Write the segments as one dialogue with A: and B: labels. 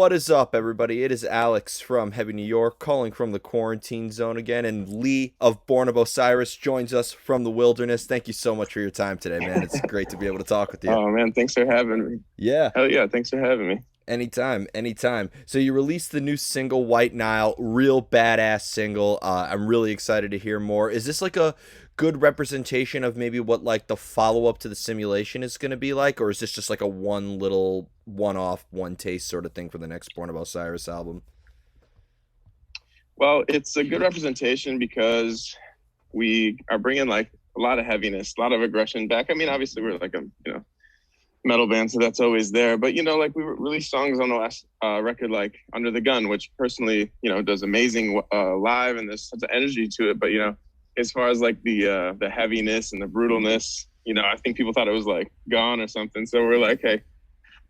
A: What is up, everybody? It is Alex from Heavy New York calling from the quarantine zone again, and Lee of Born of Osiris joins us from the wilderness. Thank you so much for your time today, man. It's great to be able to talk with you.
B: Oh man, thanks for having me.
A: Yeah,
B: Hell yeah, thanks for having me.
A: anytime, anytime. So you released the new single White Nile, real badass single. I'm really excited to hear more. Is this like a good representation of maybe what like the follow up to the simulation is going to be like, or is this just like a one little one off, one taste sort of thing for the next Born of Osiris album?
B: Well, it's a good representation because we are bringing like a lot of heaviness, a lot of aggression back. I mean, obviously we're like a metal band, so that's always there. But like we released songs on the last record, like Under the Gun, which personally does amazing live, and there's such an energy to it. But as far as like the heaviness and the brutalness, I think people thought it was like gone or something. So we're like, hey,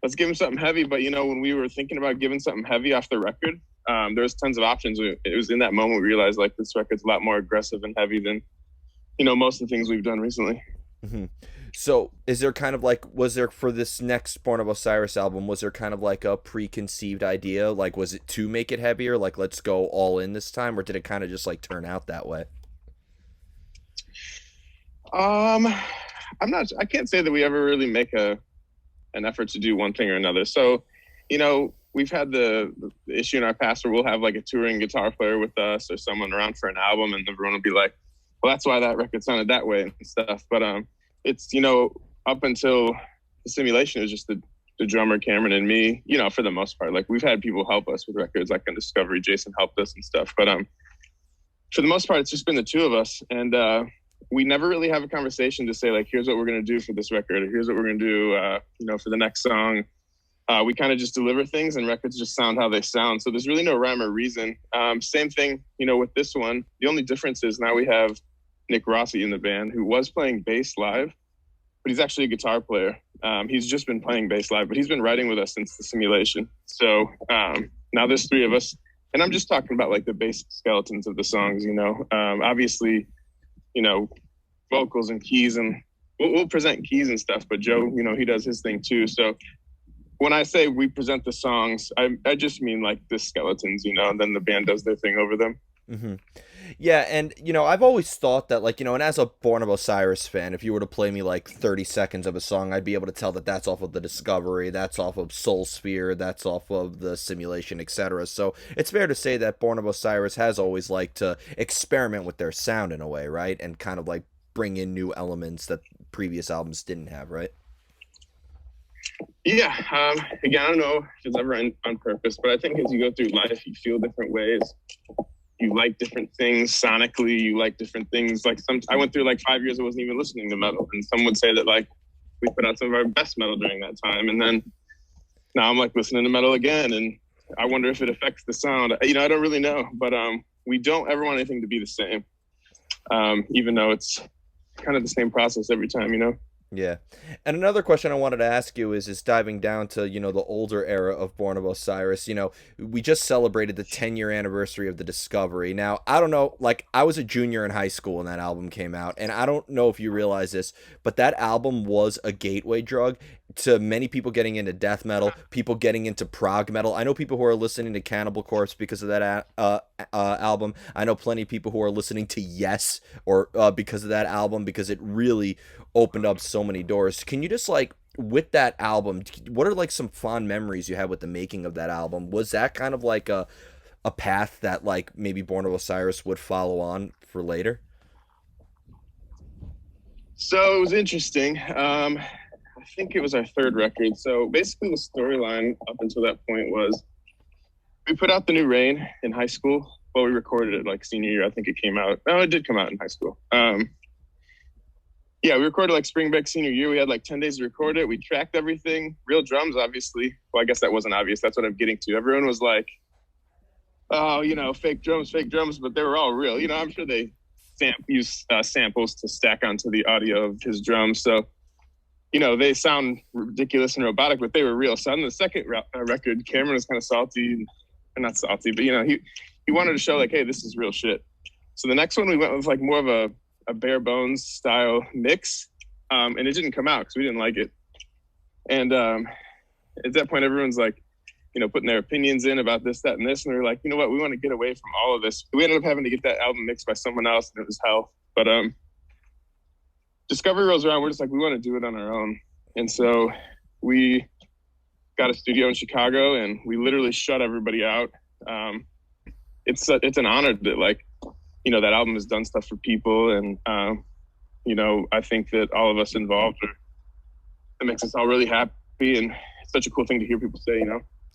B: let's give him something heavy. But when we were thinking about giving something heavy off the record, there was tons of options. It was in that moment we realized like this record's a lot more aggressive and heavy than most of the things we've done recently.
A: Hmm. So, is there kind of like, was there for this next Born of Osiris album, was there kind of like a preconceived idea? Like, was it to make it heavier? Like, let's go all in this time, or did it kind of just like turn out that way?
B: Um, I can't say that we ever really make an effort to do one thing or another. So, we've had the issue in our past where we'll have like a touring guitar player with us or someone around for an album, and everyone will be like, well, that's why that record sounded that way and stuff. But it's up until the simulation, it was just the drummer Cameron and me. For the most part, like we've had people help us with records, like on Discovery, Jason helped us and stuff. But for the most part, it's just been the two of us, and we never really have a conversation to say like, here's what we're gonna do for this record, or here's what we're gonna do, for the next song. We kind of just deliver things, and records just sound how they sound. So there's really no rhyme or reason. Same thing, with this one. The only difference is now we have Nick Rossi in the band, who was playing bass live, but he's actually a guitar player. He's just been playing bass live, but he's been writing with us since the simulation. So now there's three of us, and I'm just talking about like the basic skeletons of the songs. Obviously, vocals and keys, and we'll present keys and stuff. But Joe, he does his thing too. So when I say we present the songs, I just mean like the skeletons, and then the band does their thing over them.
A: Hmm. Yeah, and I've always thought that like and as a Born of Osiris fan, if you were to play me like 30 seconds of a song, I'd be able to tell that that's off of the Discovery, that's off of Soul Sphere, that's off of the Simulation, etc. So it's fair to say that Born of Osiris has always liked to experiment with their sound in a way, right? And kind of like bring in new elements that previous albums didn't have, right?
B: Yeah. Again, I don't know if it's ever on purpose, but I think as you go through life, you feel different ways. You like different things sonically. You like different things. Like I went through like 5 years I wasn't even listening to metal, and some would say that like we put out some of our best metal during that time, and then now I'm like listening to metal again, and I wonder if it affects the sound. I don't really know, but we don't ever want anything to be the same, even though it's kind of the same process every time.
A: Yeah. And another question I wanted to ask you is diving down to, the older era of Born of Osiris. We just celebrated the 10-year anniversary of the Discovery. Now, I don't know, like I was a junior in high school when that album came out, and I don't know if you realize this, but that album was a gateway drug to many people getting into death metal, people getting into prog metal. I know people who are listening to Cannibal Corpse because of that album. I know plenty of people who are listening to Yes or because of that album, because it really opened up so many doors. Can you just like, with that album, what are like some fond memories you have with the making of that album? Was that kind of like a path that like maybe Born of Osiris would follow on for later?
B: So it was interesting. I think it was our third record. So basically the storyline up until that point was we put out The New Rain in high school. Well, we recorded it like senior year. I think it came out. No, it did come out in high school. Yeah, we recorded like spring break senior year. We had like 10 days to record it. We tracked everything. Real drums, obviously. Well, I guess that wasn't obvious. That's what I'm getting to. Everyone was like, oh, fake drums, but they were all real. I'm sure they use samples to stack onto the audio of his drums. So, they sound ridiculous and robotic, but they were real. So on the second record, Cameron was kind of salty, and not salty, but he wanted to show like, hey, this is real shit. So the next one we went with like more of a bare bones style mix, and it didn't come out because we didn't like it. And at that point, everyone's like, putting their opinions in about this, that, and this. And we were like, you know what, we want to get away from all of this. We ended up having to get that album mixed by someone else, and it was hell. But Discovery rolls around, we're just like, we want to do it on our own. And so we got a studio in Chicago, and we literally shut everybody out. It's an honor that, like, that album has done stuff for people. And, I think that all of us involved, it makes us all really happy. And it's such a cool thing to hear people say,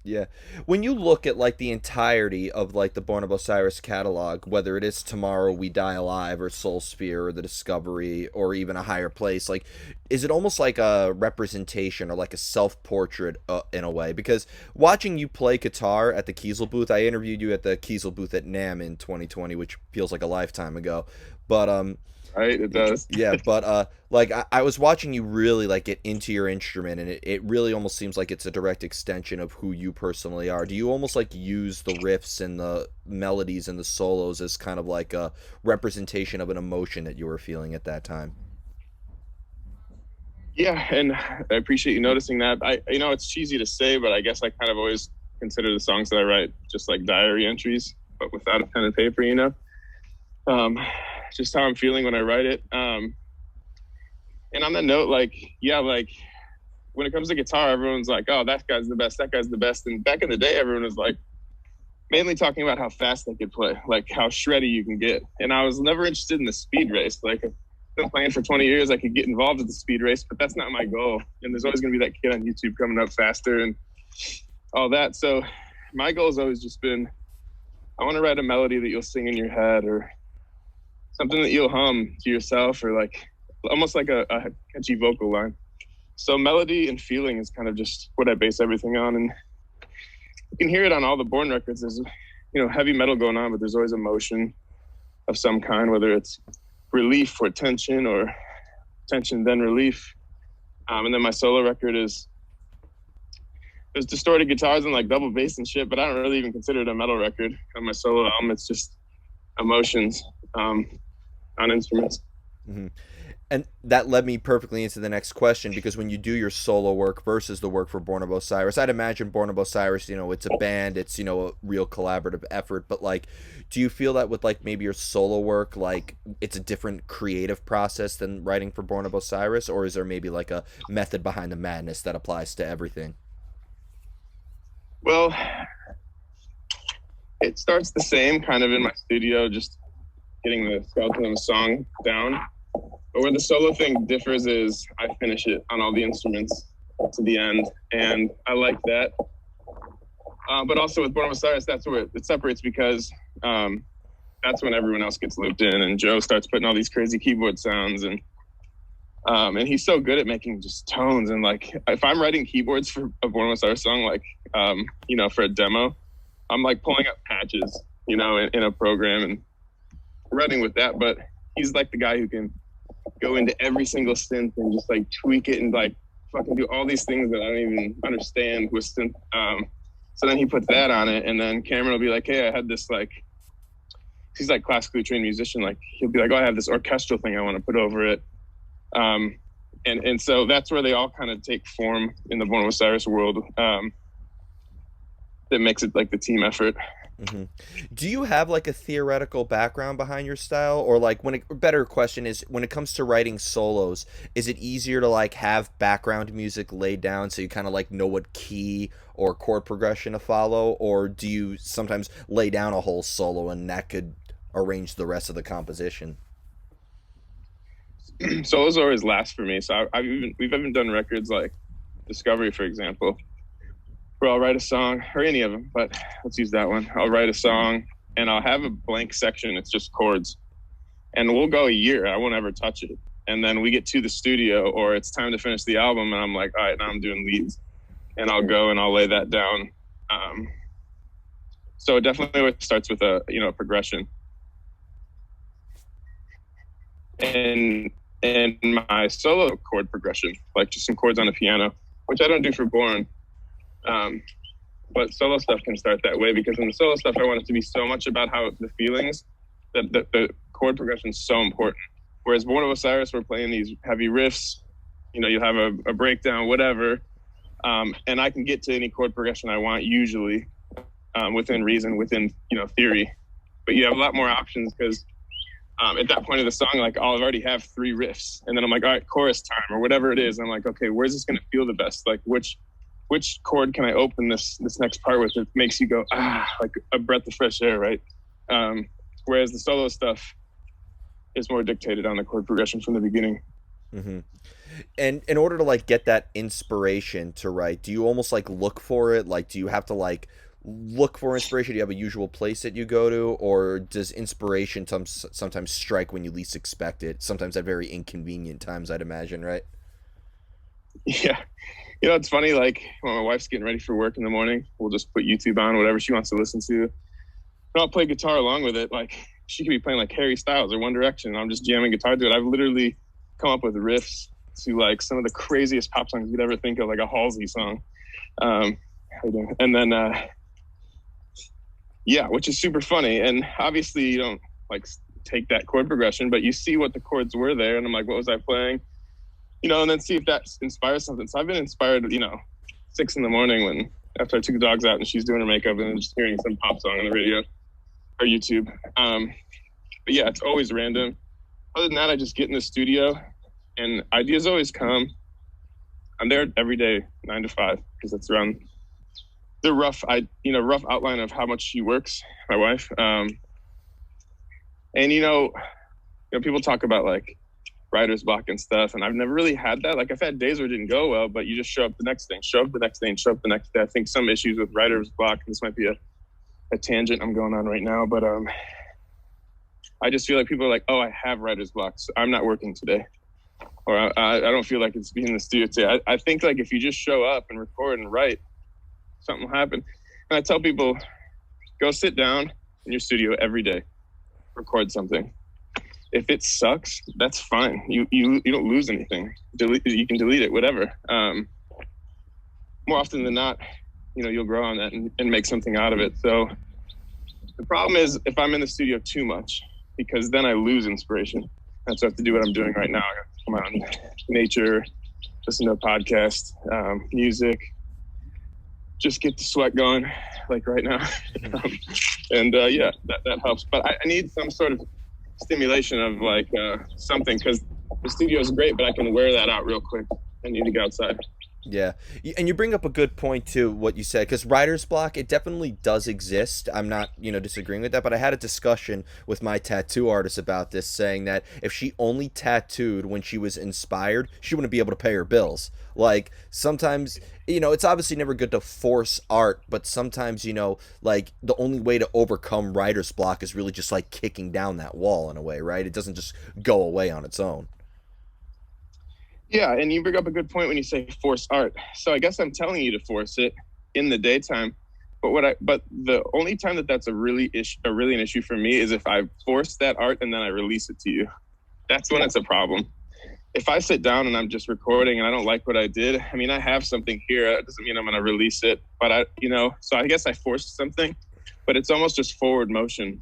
A: Yeah. When you look at like the entirety of like the Born of Osiris catalog, whether it is Tomorrow We Die Alive or Soul Sphere or The Discovery or even A Higher Place, like, is it almost like a representation or like a self-portrait in a way? Because watching you play guitar at the Kiesel booth, I interviewed you at the Kiesel booth at NAMM in 2020, which feels like a lifetime ago. But
B: right, it does.
A: Yeah, but like I was watching you really like get into your instrument, and it really almost seems like it's a direct extension of who you personally are. Do you almost like use the riffs and the melodies and the solos as kind of like a representation of an emotion that you were feeling at that time?
B: Yeah, and I appreciate you noticing that. It's cheesy to say, but I guess I kind of always consider the songs that I write just like diary entries, but without a pen and paper, just how I'm feeling when I write it. And on that note, like when it comes to guitar, everyone's like, oh, that guy's the best, that guy's the best. And back in the day, everyone was like mainly talking about how fast they could play, like how shreddy you can get. And I was never interested in the speed race. Like, I've been playing for 20 years, I could get involved with the speed race, but that's not my goal. And there's always gonna be that kid on YouTube coming up faster and all that. So my goal has always just been, I want to write a melody that you'll sing in your head, or something that you'll hum to yourself, or like almost like a catchy vocal line. So melody and feeling is kind of just what I base everything on. And you can hear it on all the Born records. There's, heavy metal going on, but there's always emotion of some kind, whether it's relief or tension then relief. And then my solo record there's distorted guitars and like double bass and shit, but I don't really even consider it a metal record. On my solo album, it's just emotions on instruments.
A: Mm-hmm. And that led me perfectly into the next question, because when you do your solo work versus the work for Born of Osiris, I'd imagine Born of Osiris, it's a band, it's, a real collaborative effort, but like, do you feel that with like maybe your solo work, like it's a different creative process than writing for Born of Osiris, or is there maybe like a method behind the madness that applies to everything?
B: Well, it starts the same kind of in my studio, just getting the skeleton of a song down. But where the solo thing differs is I finish it on all the instruments to the end, and I like that. But also with Born of Osiris, that's where it separates, because that's when everyone else gets looped in, and Joe starts putting all these crazy keyboard sounds, and he's so good at making just tones. And like, if I'm writing keyboards for a Born of Osiris song, like for a demo, I'm like pulling up patches, in a program and running with that. But he's like the guy who can go into every single synth and just like tweak it and like fucking do all these things that I don't even understand with synth. So then he puts that on it, and then Cameron will be like, hey, I had this, like, he's like classically trained musician, like he'll be like, oh, I have this orchestral thing I want to put over it. And so that's where they all kind of take form in the Born of Osiris world. That makes it like the team effort.
A: Mm-hmm. Do you have like a theoretical background behind your style, or like better question is, when it comes to writing solos, is it easier to like have background music laid down so you kind of like know what key or chord progression to follow, or do you sometimes lay down a whole solo and that could arrange the rest of the composition?
B: Solos always last for me. So we've even done records like Discovery, for example, where I'll write a song, or any of them, but let's use that one. I'll write a song and I'll have a blank section. It's just chords, and we'll go a year. I won't ever touch it. And then we get to the studio, or it's time to finish the album, and I'm like, all right, now I'm doing leads, and I'll go and I'll lay that down. So it definitely starts with a progression. And my solo chord progression, like just some chords on the piano, which I don't do for Born. But solo stuff can start that way, because in the solo stuff, I want it to be so much about how the feelings, that the chord progression is so important. Whereas Born of Osiris, we're playing these heavy riffs, you'll have a breakdown, whatever. And I can get to any chord progression I want usually, within reason, within, theory. But you have a lot more options because at that point of the song, like I'll already have 3 riffs, and then I'm like, all right, chorus time or whatever it is. I'm like, okay, where's this going to feel the best? Like which chord can I open this next part with that makes you go, like a breath of fresh air, right? Whereas the solo stuff is more dictated on the chord progression from the beginning.
A: Mm-hmm. And in order to like get that inspiration to write, do you almost like look for it? Like, do you have to like look for inspiration? Do you have a usual place that you go to, or does inspiration sometimes strike when you least expect it? Sometimes at very inconvenient times, I'd imagine, right?
B: Yeah. It's funny, like when my wife's getting ready for work in the morning, we'll just put YouTube on, whatever she wants to listen to. And I'll play guitar along with it. Like she could be playing like Harry Styles or One Direction, and I'm just jamming guitar to it. I've literally come up with riffs to like some of the craziest pop songs you'd ever think of, like a Halsey song. And then, which is super funny. And obviously you don't like take that chord progression, but you see what the chords were there. And I'm like, what was I playing? And then see if that inspires something. So I've been inspired, 6 a.m. after I took the dogs out and she's doing her makeup and then just hearing some pop song on the radio or YouTube. But yeah, it's always random. Other than that, I just get in the studio and ideas always come. I'm there every day, 9 to 5, because that's around the rough outline of how much she works, my wife. And people talk about like writer's block and stuff, and I've never really had that. Like I've had days where it didn't go well, but you just show up the next day, show up the next day. I think some issues with writer's block, this might be a tangent I'm going on right now, but I just feel like people are like, oh, I have writer's block, so I'm not working today. Or I don't feel like it's being in the studio today. I think like if you just show up and record and write, something will happen. And I tell people, go sit down in your studio every day, record something. If it sucks, that's fine. You don't lose anything. You can delete it, whatever. More often than not, you'll grow on that and make something out of it. So the problem is if I'm in the studio too much, because then I lose inspiration. And so I have to do what I'm doing right now. I got to come out in nature, listen to a podcast, music, just get the sweat going, like right now. That helps. But I need some sort of stimulation of like something, because the studio is great, but I can wear that out real quick. I need to get outside.
A: Yeah, and you bring up a good point too, what you said, because writer's block, it definitely does exist. I'm not, disagreeing with that, but I had a discussion with my tattoo artist about this, saying that if she only tattooed when she was inspired, she wouldn't be able to pay her bills. Like, sometimes, it's obviously never good to force art, but sometimes, like, the only way to overcome writer's block is really just, like, kicking down that wall in a way, right? It doesn't just go away on its own.
B: Yeah, and you bring up a good point when you say force art. So I guess I'm telling you to force it in the daytime. But the only time that's really an issue for me is if I force that art and then I release it to you. That's when it's a problem. If I sit down and I'm just recording and I don't like what I did, I mean, I have something here. It doesn't mean I'm going to release it. But so I guess I forced something, but it's almost just forward motion.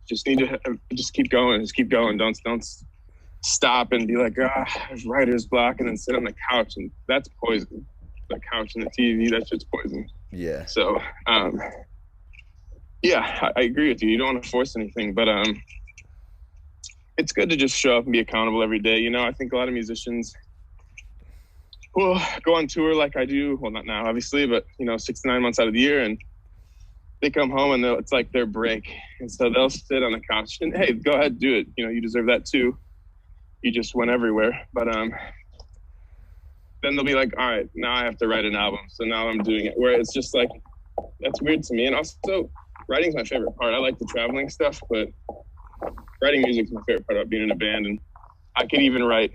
B: Just need to just keep going. Don't stop and be like, writer's block, and then sit on the couch, and that's poison. The couch and the TV, that's just poison.
A: Yeah.
B: So, I agree with you. You don't want to force anything, but it's good to just show up and be accountable every day. I think a lot of musicians will go on tour like I do. Well, not now, obviously, but 6 to 9 months out of the year, and they come home and it's like their break, and so they'll sit on the couch and, hey, go ahead, do it. You deserve that too. You just went everywhere. But then they'll be like, all right, now I have to write an album. So now I'm doing it. Where it's just like, that's weird to me. And also, writing's my favorite part. I like the traveling stuff, but writing music's my favorite part about being in a band. And I could even write,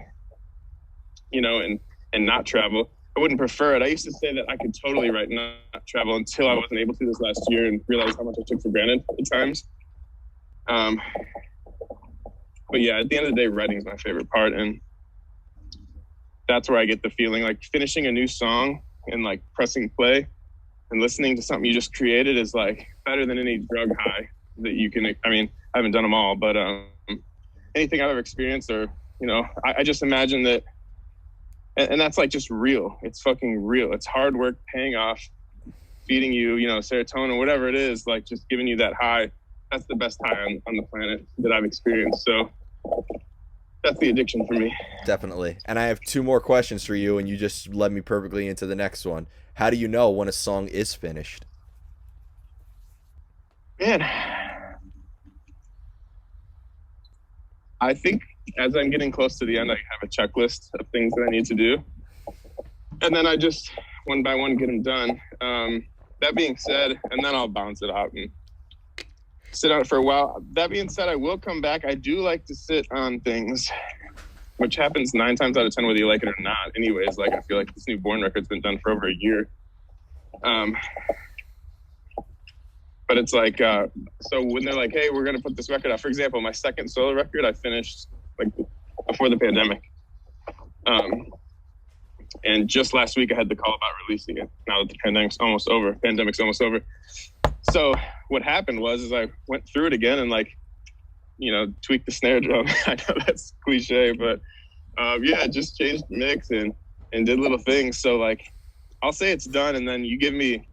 B: and not travel. I wouldn't prefer it. I used to say that I could totally write and not travel until I wasn't able to this last year and realized how much I took for granted at times. But yeah, at the end of the day, writing is my favorite part. And that's where I get the feeling like finishing a new song and like pressing play and listening to something you just created is like better than any drug high that you can. I mean, I haven't done them all, but anything I've ever experienced, or, I just imagine that and that's like just real. It's fucking real. It's hard work paying off, feeding you, you know, serotonin, whatever it is, like just giving you that high. That's the best high on the planet that I've experienced. So that's the addiction for me.
A: Definitely. And I have two more questions for you, and you just led me perfectly into the next one. How do you know when a song is finished?
B: Man, I think as I'm getting close to the end, I have a checklist of things that I need to do. And then I just one by one get them done. That being said, and then I'll bounce it out and sit on it for a while. That being said, I will come back. I do like to sit on things, which happens 9 times out of 10, whether you like it or not. Anyways, like I feel like this new Born record's been done for over a year. But it's like, so when they're like, hey, we're going to put this record out, for example, my second solo record, I finished like before the pandemic. And just last week I had the call about releasing it now that the pandemic's almost over. So what happened was I went through it again and like, you know, tweaked the snare drum. I know that's cliche, but yeah, just changed the mix and did little things. So like, I'll say it's done, and then you give me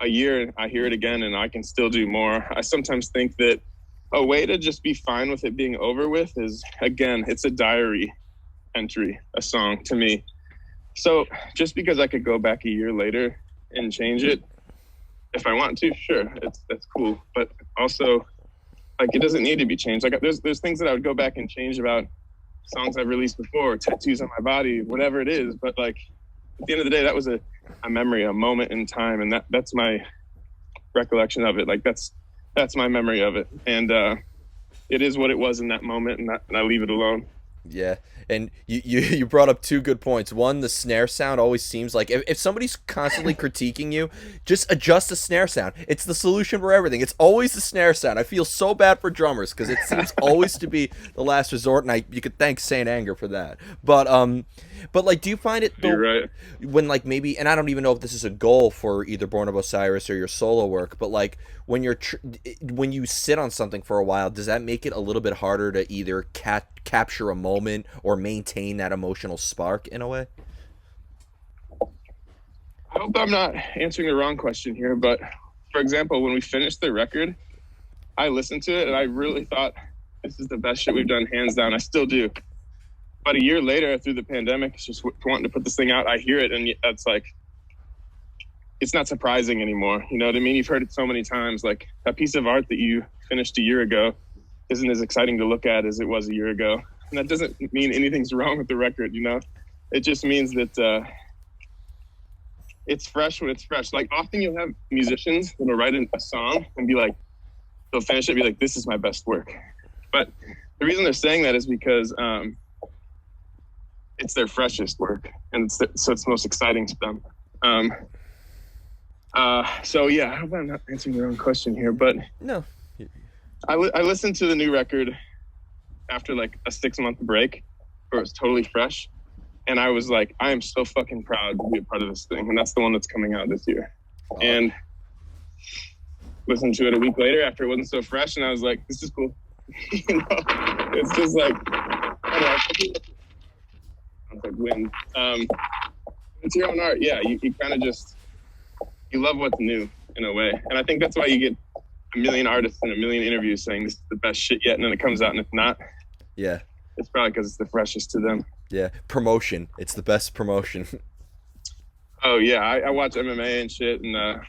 B: a year, I hear it again, and I can still do more. I sometimes think that a way to just be fine with it being over with is, again, it's a diary entry, a song to me. So just because I could go back a year later and change it, if I want to, sure, that's cool. But also, like, it doesn't need to be changed. Like, there's things that I would go back and change about songs I've released before, tattoos on my body, whatever it is. But like, at the end of the day, that was a memory, a moment in time, and that's my recollection of it. Like, that's my memory of it, and it is what it was in that moment, and I leave it alone.
A: Yeah, and you brought up two good points. One, the snare sound always seems like if somebody's constantly critiquing you, just adjust the snare sound. It's the solution for everything. It's always the snare sound. I feel so bad for drummers because it seems always to be the last resort, and you could thank Saint Anger for that. But like, do you find it though,
B: You're right.
A: when like maybe, and I don't even know if this is a goal for either Born of Osiris or your solo work, but like when when you sit on something for a while, does that make it a little bit harder to either capture a moment or maintain that emotional spark in a way?
B: I hope I'm not answering the wrong question here, but for example, when we finished the record, I listened to it and I really thought this is the best shit we've done, hands down. I still do. But a year later, through the pandemic, it's just wanting to put this thing out, I hear it, and it's like, it's not surprising anymore. You know what I mean? You've heard it so many times. Like, that piece of art that you finished a year ago isn't as exciting to look at as it was a year ago. And that doesn't mean anything's wrong with the record, you know? It just means that it's fresh when it's fresh. Like, often you'll have musicians that'll write a song and be like, they'll finish it and be like, this is my best work. But the reason they're saying that is because it's their freshest work, and so it's most exciting to them. So yeah, I hope I'm not answering the wrong question here, but
A: No.
B: I listened to the new record after like a 6-month break where it was totally fresh, and I was like, I am so fucking proud to be a part of this thing, and that's the one that's coming out this year. And listened to it a week later after it wasn't so fresh, and I was like, this is cool. You know, it's just like, I don't know, it's like wind. It's your own art. Yeah, you kind of just, you love what's new in a way. And I think that's why you get a million artists and a million interviews saying this is the best shit yet, and then it comes out and it's not.
A: Yeah.
B: It's probably because it's the freshest to them.
A: Yeah. Promotion. It's the best promotion.
B: Oh yeah, I watch MMA and shit, and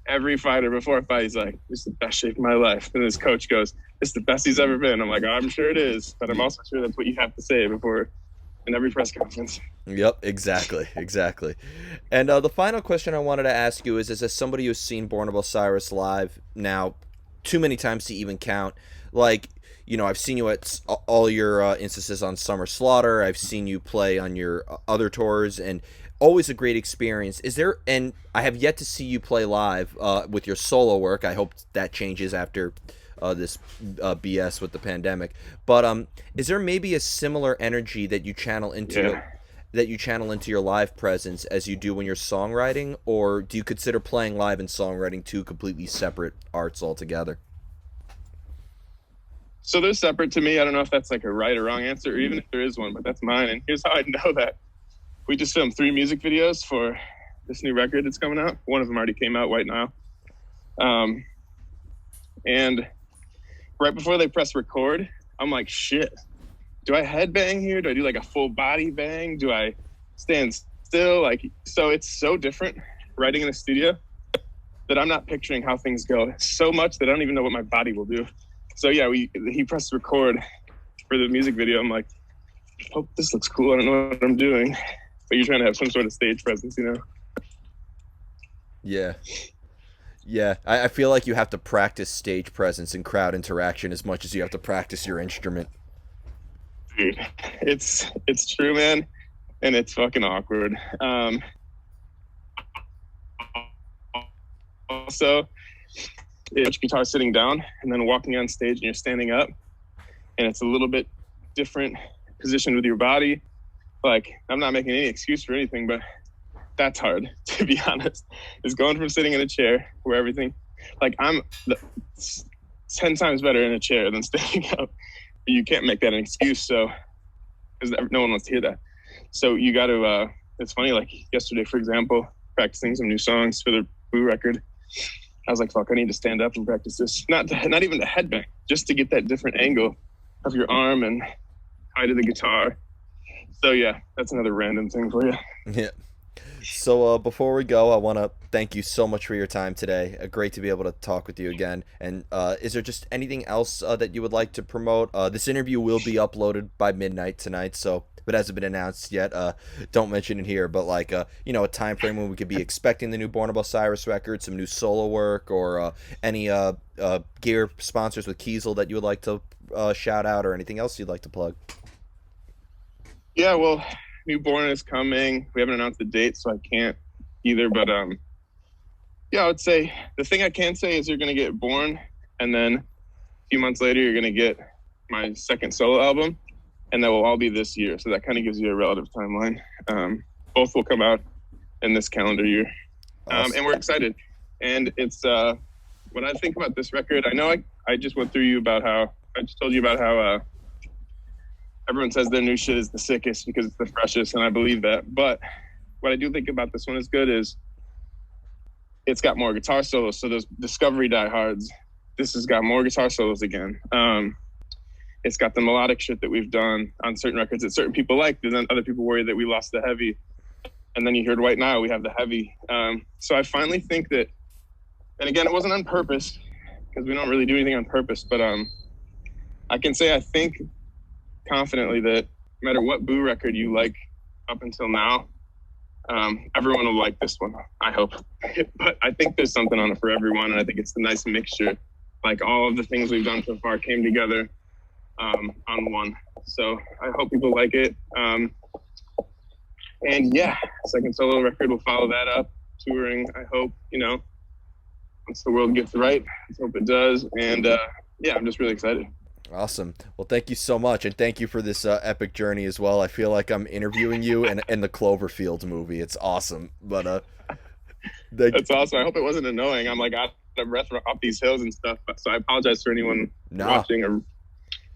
B: every fighter before a fight, he's like, this is the best shape of my life. And his coach goes, it's the best he's ever been. I'm like, oh, I'm sure it is, but I'm also sure that's what you have to say before in every press conference.
A: Yep, exactly. And the final question I wanted to ask you is as somebody who's seen Born of Osiris live now too many times to even count, like, you know, I've seen you at all your instances on Summer Slaughter. I've seen you play on your other tours, and always a great experience. Is there, and I have yet to see you play live with your solo work. I hope that changes after this BS with the pandemic. But is there maybe a similar energy that you channel into your live presence as you do when you're songwriting, or do you consider playing live and songwriting two completely separate arts altogether?
B: So they're separate to me. I don't know if that's like a right or wrong answer, or even if there is one, but that's mine. And here's how I know that. we just filmed 3 music videos for this new record that's coming out. One of them already came out, White Nile. And right before they press record, I'm like, shit, do I headbang here? Do I do like a full body bang? Do I stand still? Like, so it's so different writing in the studio that I'm not picturing how things go so much that I don't even know what my body will do. So yeah, he pressed record for the music video. I'm like, hope this looks cool. I don't know what I'm doing. But you're trying to have some sort of stage presence, you know?
A: Yeah. Yeah, I feel like you have to practice stage presence and crowd interaction as much as you have to practice your instrument.
B: Dude, it's true, man, and it's fucking awkward. Also, it's guitar sitting down and then walking on stage and you're standing up, and it's a little bit different position with your body. Like, I'm not making any excuse for anything, but that's hard, to be honest. Is going from sitting in a chair where everything, like, I'm 10 times better in a chair than standing up. You can't make that an excuse, so, because no one wants to hear that. So you got to, it's funny, like yesterday, for example, practicing some new songs for the Boo record, I was like, fuck, I need to stand up and practice this. Not even the headbang, just to get that different angle of your arm and height of the guitar. So yeah, that's another random thing for you.
A: Yeah. So before we go, I want to thank you so much for your time today. Great to be able to talk with you again. And is there just anything else that you would like to promote? This interview will be uploaded by midnight tonight, so if it hasn't been announced yet, don't mention it here. But like, you know, a time frame when we could be expecting the new Born of Osiris record, some new solo work, or any gear sponsors with Kiesel that you would like to shout out, or anything else you'd like to plug.
B: Yeah, well, Newborn is coming. We haven't announced the date, so I can't either. But yeah, I would say the thing I can say is you're gonna get Born, and then a few months later you're gonna get my second solo album, and that will all be this year. So that kind of gives you a relative timeline. Both will come out in this calendar year, awesome. And we're excited. And it's when I think about this record, I know I just went through you about how I just told you about how. Everyone says their new shit is the sickest because it's the freshest, and I believe that. But what I do think about this one is good is it's got more guitar solos. So those Discovery diehards, this has got more guitar solos again. It's got the melodic shit that we've done on certain records that certain people like, and then other people worry that we lost the heavy. And then you heard White Nile, we have the heavy. So I finally think that, and again, it wasn't on purpose because we don't really do anything on purpose, but I can say I think confidently that no matter what Boo record you like up until now, everyone will like this one, I hope. But I think there's something on it for everyone, and I think it's a nice mixture. Like, all of the things we've done so far came together on one. So I hope people like it. And yeah, second solo record will follow that up, touring, I hope, you know, once the world gets right. Let's hope it does. And yeah, I'm just really excited.
A: Awesome. Well, thank you so much, and thank you for this epic journey as well. I feel like I'm interviewing you in the Cloverfield movie. It's awesome. But
B: that's awesome. I hope it wasn't annoying. I'm like out of breath up these hills and stuff. So I apologize for anyone watching or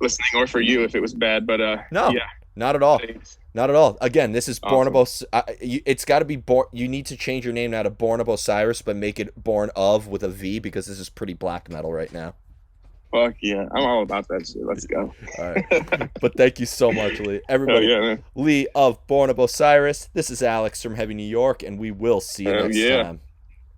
B: listening, or for you if it was bad. But
A: no, yeah, not at all. Thanks. Not at all. Again, this is awesome. Born of it's got to be born. You need to change your name now to Born of Osiris, but make it Born of with a V, because this is pretty black metal right now.
B: Fuck yeah, I'm all about that shit. Let's go.
A: All right. But thank you so much, Lee. Everybody, Lee of Born of Osiris. This is Alex from Heavy New York, and we will see you next time.